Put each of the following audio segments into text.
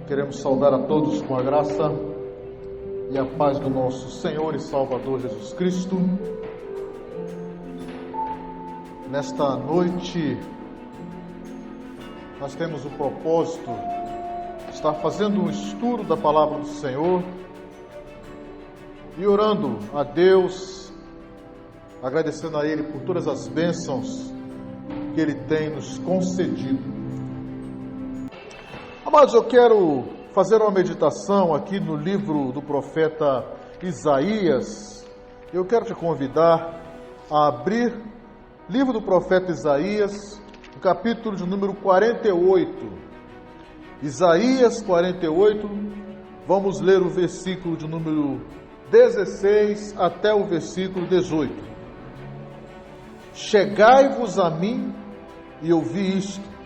Queremos saudar a todos com a graça e a paz do nosso Senhor e Salvador Jesus Cristo. Nesta noite, nós temos o propósito de estar fazendo um estudo da Palavra do Senhor e orando a Deus, agradecendo a Ele por todas as bênçãos que Ele tem nos concedido. Amados, eu quero fazer uma meditação aqui no livro do profeta Isaías. Eu quero te convidar a abrir o livro do profeta Isaías, no capítulo de número 48. Isaías 48, vamos ler o versículo de número 16 até o versículo 18. Chegai-vos a mim e ouvi isto.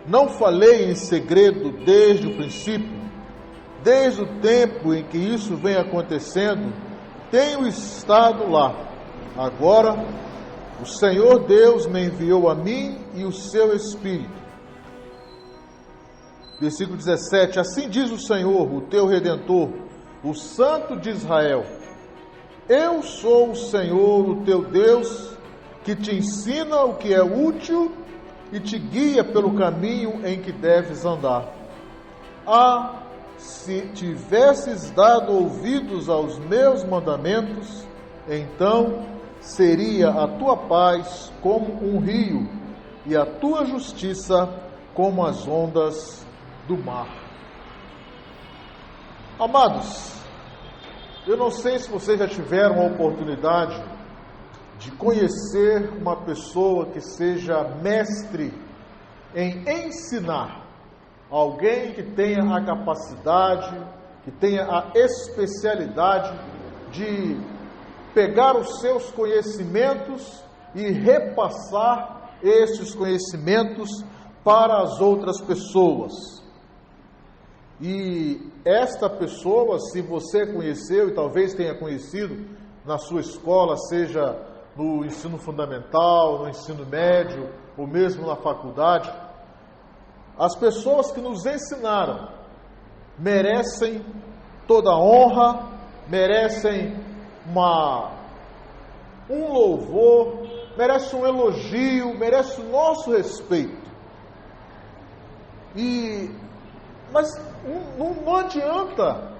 Não falei em segredo desde o princípio, desde o tempo em que isso vem acontecendo, tenho estado lá. Agora, o Senhor Deus me enviou a mim e o seu Espírito. Versículo 17, assim diz o Senhor, o teu Redentor, o Santo de Israel: eu sou o Senhor, o teu Deus, que te ensina o que é útil e te guia pelo caminho em que deves andar. Ah, se tivesses dado ouvidos aos meus mandamentos, então seria a tua paz como um rio e a tua justiça como as ondas do mar. Amados, eu não sei se vocês já tiveram a oportunidade de conhecer uma pessoa que seja mestre em ensinar, alguém que tenha a capacidade, que tenha a especialidade de pegar os seus conhecimentos e repassar esses conhecimentos para as outras pessoas. E esta pessoa, se você conheceu e talvez tenha conhecido na sua escola, seja no ensino fundamental, no ensino médio, ou mesmo na faculdade, as pessoas que nos ensinaram merecem toda a honra, merecem um louvor, merecem um elogio, merecem o nosso respeito. Mas não adianta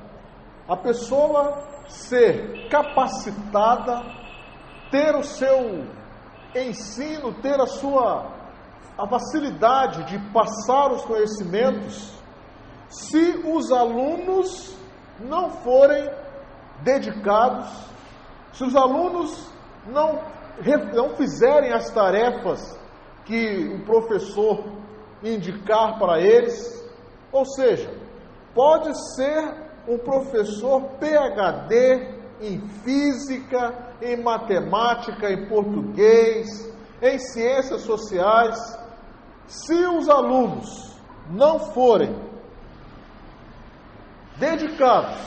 a pessoa ser capacitada, ter o seu ensino, ter a facilidade de passar os conhecimentos, se os alunos não forem dedicados, se os alunos não fizerem as tarefas que o professor indicar para eles. Ou seja, pode ser um professor PhD em física, em matemática, em português, em ciências sociais. Se os alunos não forem dedicados,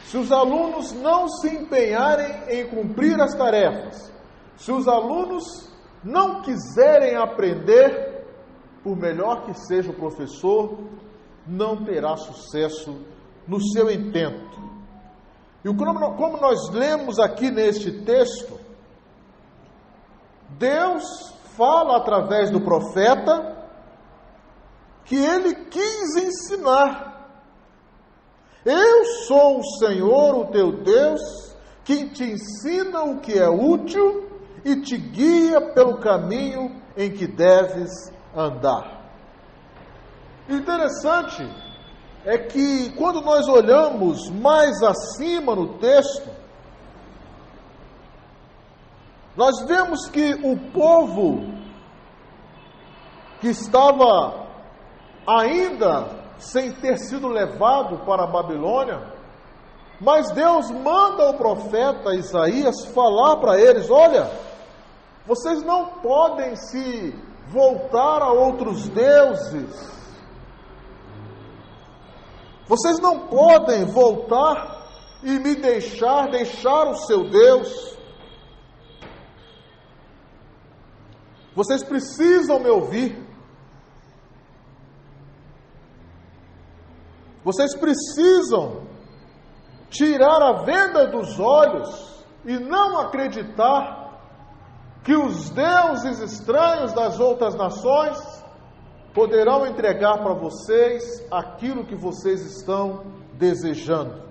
se os alunos não se empenharem em cumprir as tarefas, se os alunos não quiserem aprender, por melhor que seja o professor, não terá sucesso no seu intento. E como nós lemos aqui neste texto, Deus fala através do profeta que ele quis ensinar. Eu sou o Senhor, o teu Deus, que te ensina o que é útil e te guia pelo caminho em que deves andar. Interessante é que quando nós olhamos mais acima no texto, nós vemos que o povo que estava ainda sem ter sido levado para a Babilônia, mas Deus manda o profeta Isaías falar para eles: olha, vocês não podem se voltar a outros deuses, vocês não podem voltar e me deixar o seu Deus. Vocês precisam me ouvir. Vocês precisam tirar a venda dos olhos e não acreditar que os deuses estranhos das outras nações poderão entregar para vocês aquilo que vocês estão desejando.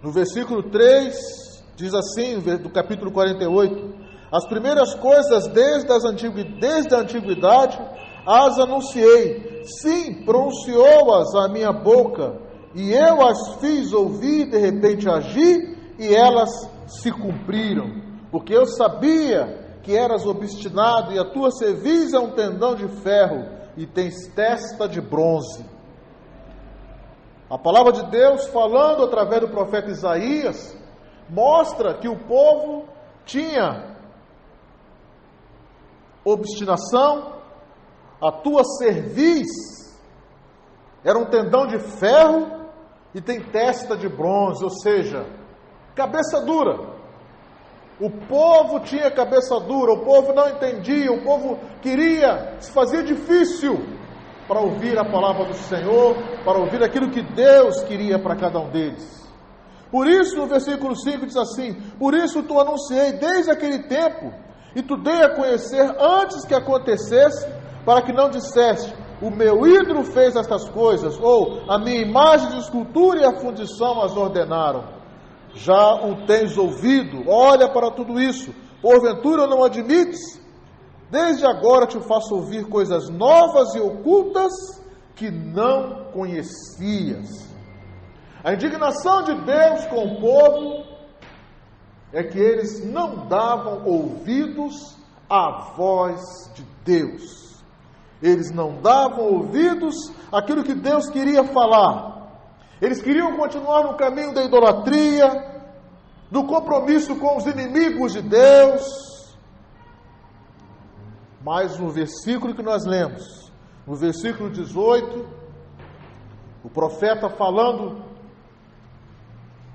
No versículo 3, diz assim, do capítulo 48, as primeiras coisas desde a antiguidade as anunciei, sim, pronunciou-as a minha boca, e eu as fiz ouvir, de repente agi, e elas se cumpriram, porque eu sabia que eras obstinado, e a tua cerviz é um tendão de ferro, e tens testa de bronze. A palavra de Deus, falando através do profeta Isaías, mostra que o povo tinha obstinação, a tua cerviz era um tendão de ferro e tem testa de bronze, ou seja, cabeça dura. O povo tinha cabeça dura, o povo não entendia, o povo queria, se fazia difícil para ouvir a palavra do Senhor, para ouvir aquilo que Deus queria para cada um deles. Por isso, no versículo 5 diz assim: por isso tu anunciei desde aquele tempo, e tu dei a conhecer antes que acontecesse, para que não dissesse, o meu ídolo fez estas coisas, ou a minha imagem de escultura e a fundição as ordenaram. Já o tens ouvido, olha para tudo isso, porventura não admites? Desde agora te faço ouvir coisas novas e ocultas que não conhecias. A indignação de Deus com o povo é que eles não davam ouvidos à voz de Deus. Eles não davam ouvidos àquilo que Deus queria falar. Eles queriam continuar no caminho da idolatria, do compromisso com os inimigos de Deus. Mas no versículo que nós lemos, no versículo 18, o profeta falando,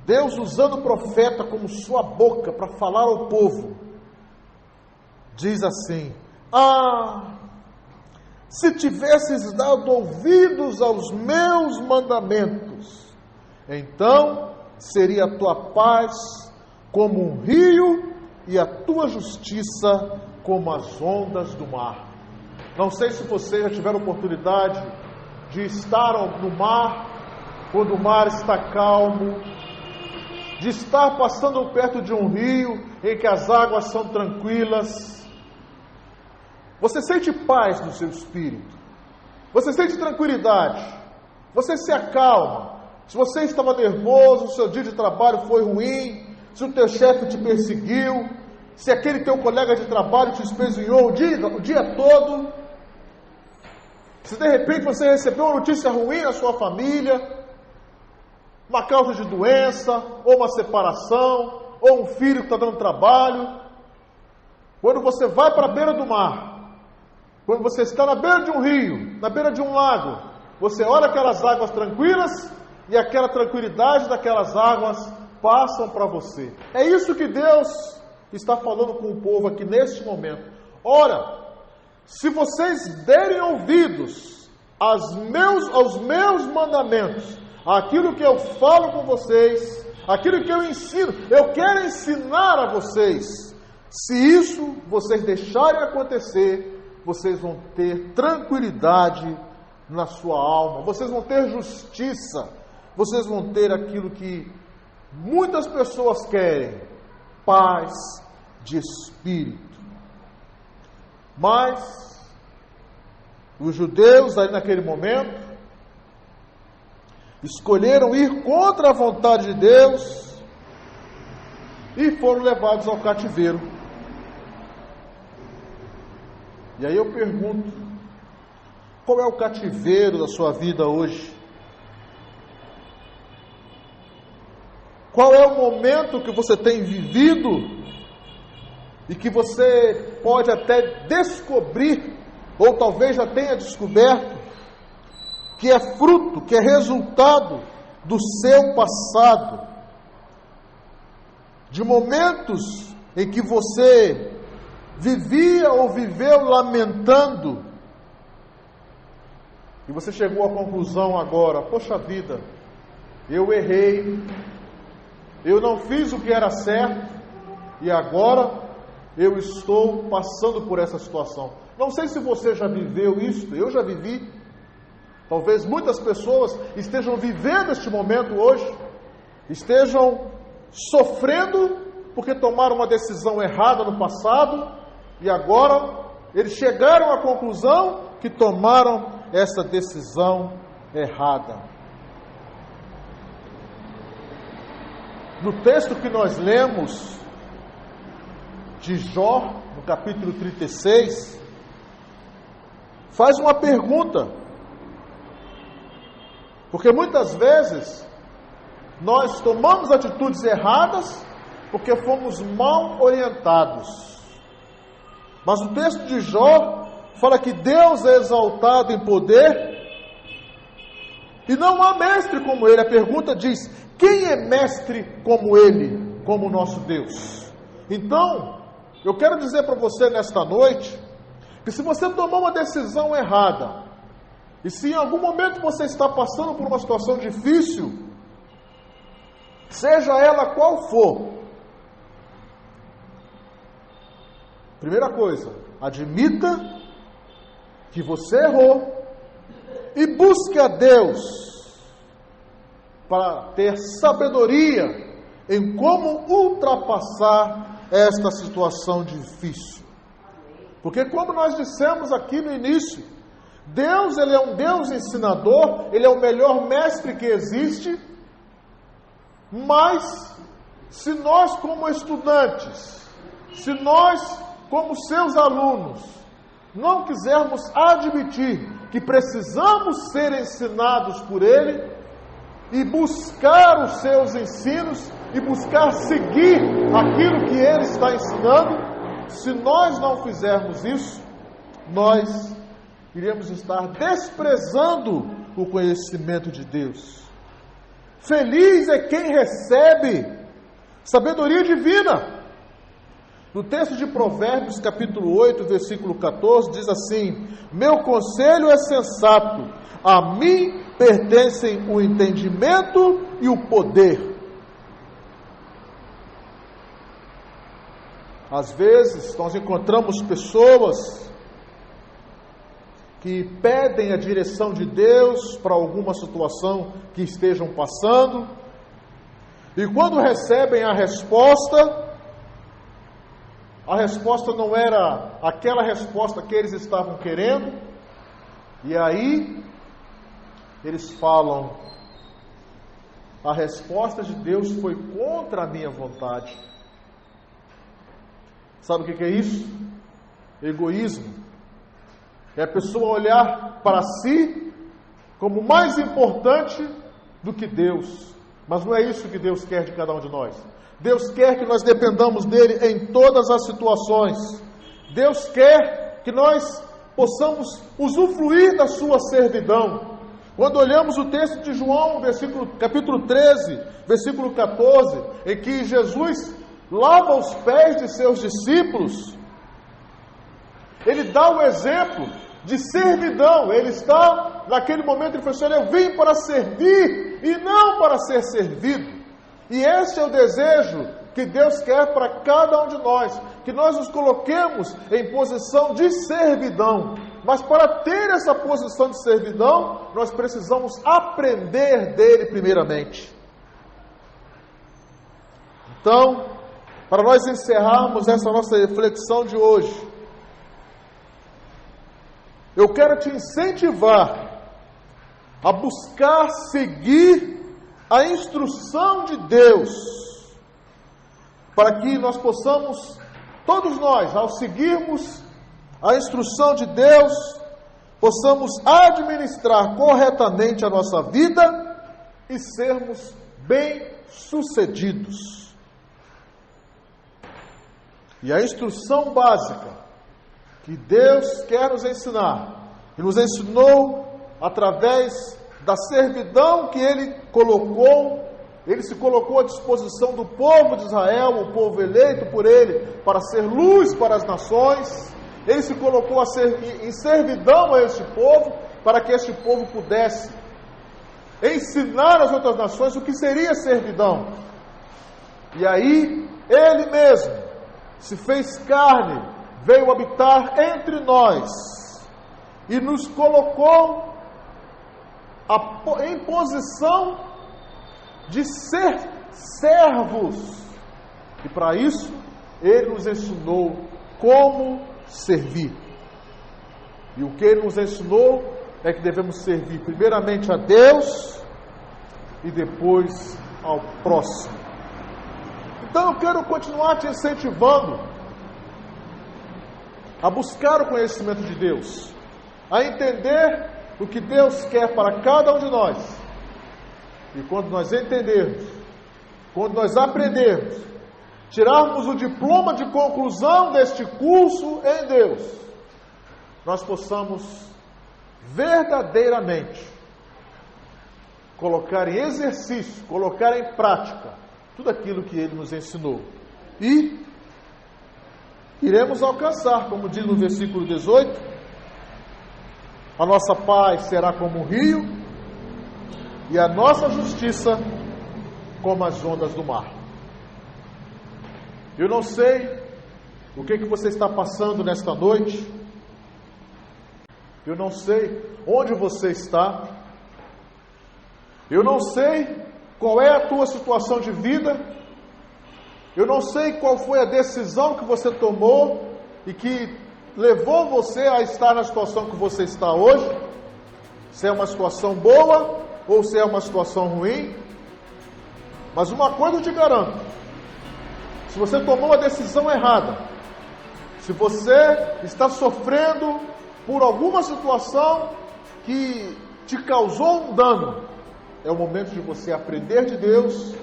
Deus usando o profeta como sua boca para falar ao povo, diz assim: se tivesses dado ouvidos aos meus mandamentos, então seria a tua paz como um rio e a tua justiça como as ondas do mar. Não sei se vocês já tiveram oportunidade de estar no mar, quando o mar está calmo, de estar passando perto de um rio em que as águas são tranquilas. Você sente paz no seu espírito, você sente tranquilidade, você se acalma. Se você estava nervoso, o seu dia de trabalho foi ruim, se o teu chefe te perseguiu, se aquele teu colega de trabalho te espezinhou o dia todo, se de repente você recebeu uma notícia ruim na sua família, uma causa de doença, ou uma separação, ou um filho que está dando trabalho, quando você vai para a beira do mar, quando você está na beira de um rio, na beira de um lago, você olha aquelas águas tranquilas e aquela tranquilidade daquelas águas passam para você. É isso que Deus está falando com o povo aqui neste momento. Ora, se vocês derem ouvidos aos meus mandamentos, aquilo que eu falo com vocês, aquilo que eu ensino, eu quero ensinar a vocês. Se isso vocês deixarem acontecer, vocês vão ter tranquilidade na sua alma, vocês vão ter justiça, vocês vão ter aquilo que muitas pessoas querem, paz de espírito. Mas os judeus aí naquele momento escolheram ir contra a vontade de Deus e foram levados ao cativeiro. E aí eu pergunto, qual é o cativeiro da sua vida hoje? Qual é o momento que você tem vivido e que você pode até descobrir, ou talvez já tenha descoberto, que é fruto, que é resultado do seu passado, de momentos em que você vivia ou viveu lamentando, e você chegou à conclusão agora: poxa vida, eu errei, eu não fiz o que era certo, e agora eu estou passando por essa situação. Não sei se você já viveu isso, eu já vivi. Talvez muitas pessoas estejam vivendo este momento hoje, estejam sofrendo porque tomaram uma decisão errada no passado, e agora eles chegaram à conclusão que tomaram essa decisão errada. No texto que nós lemos de Jó, no capítulo 36, faz uma pergunta, porque muitas vezes nós tomamos atitudes erradas porque fomos mal orientados. Mas o texto de Jó fala que Deus é exaltado em poder e não há mestre como ele. A pergunta diz: quem é mestre como ele, como o nosso Deus? Então, eu quero dizer para você nesta noite que se você tomou uma decisão errada, e se em algum momento você está passando por uma situação difícil, seja ela qual for, primeira coisa, admita que você errou e busque a Deus para ter sabedoria em como ultrapassar esta situação difícil. Porque como nós dissemos aqui no início, Deus, Ele é um Deus ensinador, Ele é o melhor mestre que existe, mas se nós como estudantes, se nós como seus alunos, não quisermos admitir que precisamos ser ensinados por Ele e buscar os seus ensinos e buscar seguir aquilo que Ele está ensinando, se nós não fizermos isso, nós iremos estar desprezando o conhecimento de Deus. Feliz é quem recebe sabedoria divina. No texto de Provérbios, capítulo 8, versículo 14, diz assim: meu conselho é sensato, a mim pertencem o entendimento e o poder. Às vezes, nós encontramos pessoas que pedem a direção de Deus para alguma situação que estejam passando, e quando recebem a resposta não era aquela resposta que eles estavam querendo, e aí eles falam: a resposta de Deus foi contra a minha vontade. Sabe o que é isso? Egoísmo. É a pessoa olhar para si como mais importante do que Deus. Mas não é isso que Deus quer de cada um de nós. Deus quer que nós dependamos dEle em todas as situações. Deus quer que nós possamos usufruir da sua servidão. Quando olhamos o texto de João, capítulo 13, versículo 14, em que Jesus lava os pés de seus discípulos, ele dá o exemplo de servidão. Ele está, naquele momento, ele falou assim: eu vim para servir e não para ser servido. E esse é o desejo que Deus quer para cada um de nós, que nós nos coloquemos em posição de servidão. Mas para ter essa posição de servidão, nós precisamos aprender dele primeiramente. Então, para nós encerrarmos essa nossa reflexão de hoje, eu quero te incentivar a buscar seguir a instrução de Deus, para que nós possamos, todos nós, ao seguirmos a instrução de Deus, possamos administrar corretamente a nossa vida e sermos bem-sucedidos. E a instrução básica que Deus quer nos ensinar, e nos ensinou através da servidão que Ele se colocou à disposição do povo de Israel, o povo eleito por Ele, para ser luz para as nações. Ele se colocou em servidão a este povo, para que este povo pudesse ensinar às outras nações o que seria servidão. E aí, Ele mesmo se fez carne, veio habitar entre nós e nos colocou em posição de ser servos. E para isso, Ele nos ensinou como servir. E o que Ele nos ensinou é que devemos servir primeiramente a Deus e depois ao próximo. Então eu quero continuar te incentivando a buscar o conhecimento de Deus, a entender o que Deus quer para cada um de nós. E quando nós entendermos, quando nós aprendermos, tirarmos o diploma de conclusão deste curso em Deus, nós possamos verdadeiramente colocar em exercício, colocar em prática tudo aquilo que Ele nos ensinou. E iremos alcançar, como diz no versículo 18, a nossa paz será como um rio e a nossa justiça como as ondas do mar. Eu não sei o que você está passando nesta noite. Eu não sei onde você está. Eu não sei qual é a tua situação de vida. Eu não sei qual foi a decisão que você tomou e que levou você a estar na situação que você está hoje. Se é uma situação boa ou se é uma situação ruim. Mas uma coisa eu te garanto: se você tomou a decisão errada, se você está sofrendo por alguma situação que te causou um dano, é o momento de você aprender de Deus,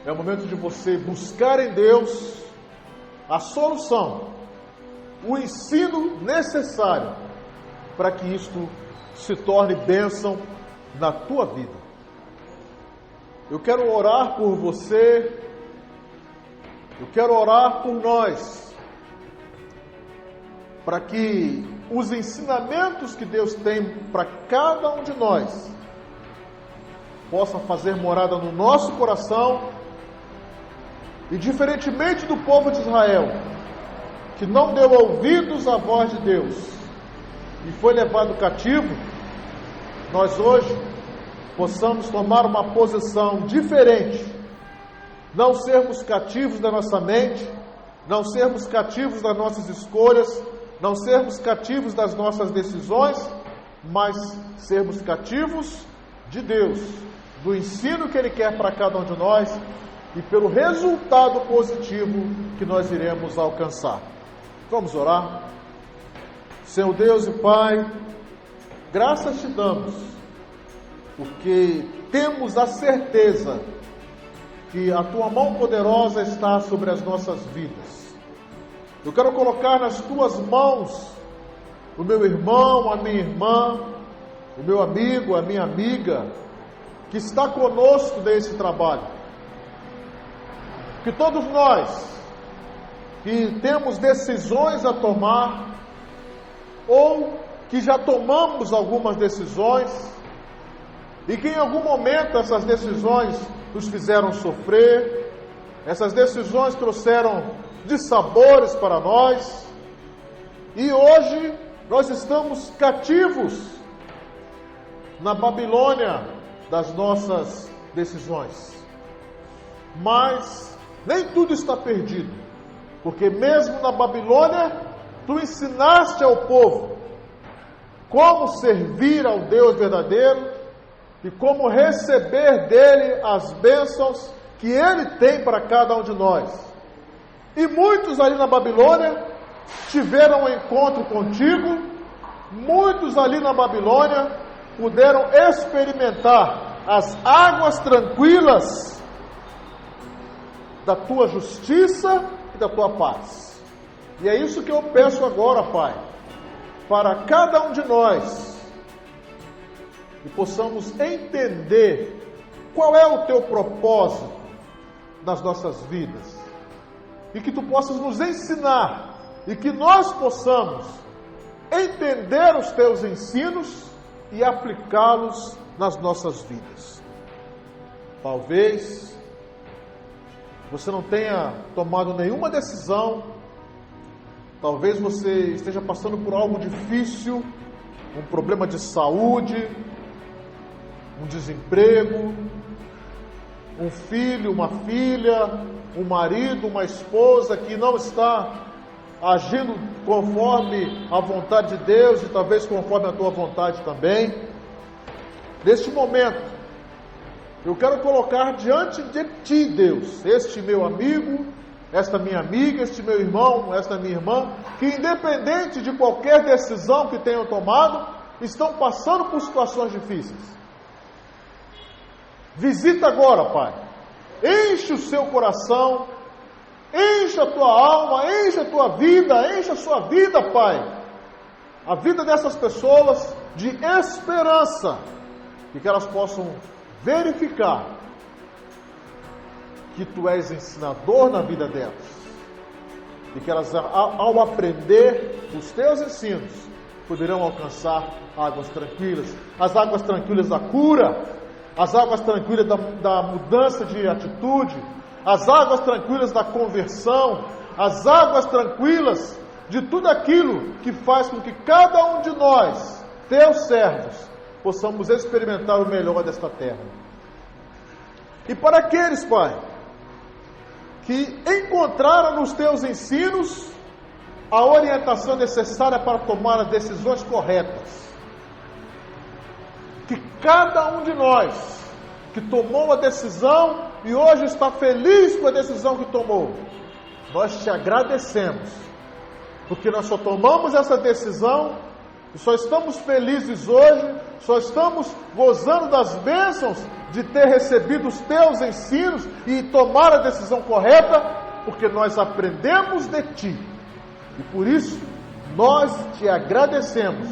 é o momento de você buscar em Deus a solução, o ensino necessário para que isto se torne bênção na tua vida. Eu quero orar por você, eu quero orar por nós, para que os ensinamentos que Deus tem para cada um de nós possam fazer morada no nosso coração e, diferentemente do povo de Israel, que não deu ouvidos à voz de Deus e foi levado cativo, nós hoje possamos tomar uma posição diferente, não sermos cativos da nossa mente, não sermos cativos das nossas escolhas, não sermos cativos das nossas decisões, mas sermos cativos de Deus, do ensino que Ele quer para cada um de nós e pelo resultado positivo que nós iremos alcançar. Vamos orar? Senhor Deus e Pai, graças te damos, porque temos a certeza que a Tua mão poderosa está sobre as nossas vidas. Eu quero colocar nas Tuas mãos o meu irmão, a minha irmã, o meu amigo, a minha amiga, que está conosco nesse trabalho. Que todos nós que temos decisões a tomar, ou que já tomamos algumas decisões, e que em algum momento essas decisões nos fizeram sofrer, essas decisões trouxeram dissabores para nós, e hoje nós estamos cativos na Babilônia das nossas decisões. Mas nem tudo está perdido, porque mesmo na Babilônia, tu ensinaste ao povo como servir ao Deus verdadeiro e como receber dele as bênçãos que ele tem para cada um de nós. E muitos ali na Babilônia tiveram um encontro contigo, muitos ali na Babilônia puderam experimentar as águas tranquilas da tua justiça e da tua paz. E é isso que eu peço agora, Pai, para cada um de nós, que possamos entender qual é o teu propósito nas nossas vidas, e que tu possas nos ensinar, e que nós possamos entender os teus ensinos e aplicá-los nas nossas vidas. Talvez você não tenha tomado nenhuma decisão, talvez você esteja passando por algo difícil, um problema de saúde, um desemprego, um filho, uma filha, um marido, uma esposa que não está agindo conforme a vontade de Deus e talvez conforme a tua vontade também. Neste momento, eu quero colocar diante de ti, Deus, este meu amigo, esta minha amiga, este meu irmão, esta minha irmã, que independente de qualquer decisão que tenham tomado, estão passando por situações difíceis. Visita agora, Pai. Enche o seu coração, enche a tua alma, enche a tua vida, enche a sua vida, Pai. A vida dessas pessoas de esperança, e que elas possam verificar que Tu és ensinador na vida delas. E que elas, ao aprender os Teus ensinos, poderão alcançar águas tranquilas. As águas tranquilas da cura, as águas tranquilas da mudança de atitude, as águas tranquilas da conversão, as águas tranquilas de tudo aquilo que faz com que cada um de nós, Teus servos, possamos experimentar o melhor desta terra. E para aqueles, Pai, que encontraram nos Teus ensinos a orientação necessária para tomar as decisões corretas, que cada um de nós que tomou a decisão e hoje está feliz com a decisão que tomou, nós Te agradecemos, porque nós só tomamos essa decisão e só estamos felizes hoje, só estamos gozando das bênçãos de ter recebido os Teus ensinos e tomar a decisão correta, porque nós aprendemos de Ti. E por isso, nós Te agradecemos,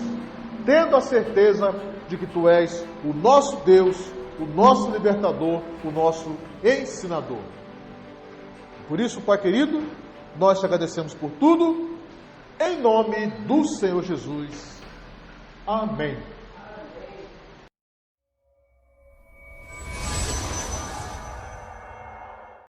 tendo a certeza de que Tu és o nosso Deus, o nosso libertador, o nosso ensinador. Por isso, Pai querido, nós Te agradecemos por tudo, em nome do Senhor Jesus. Amém.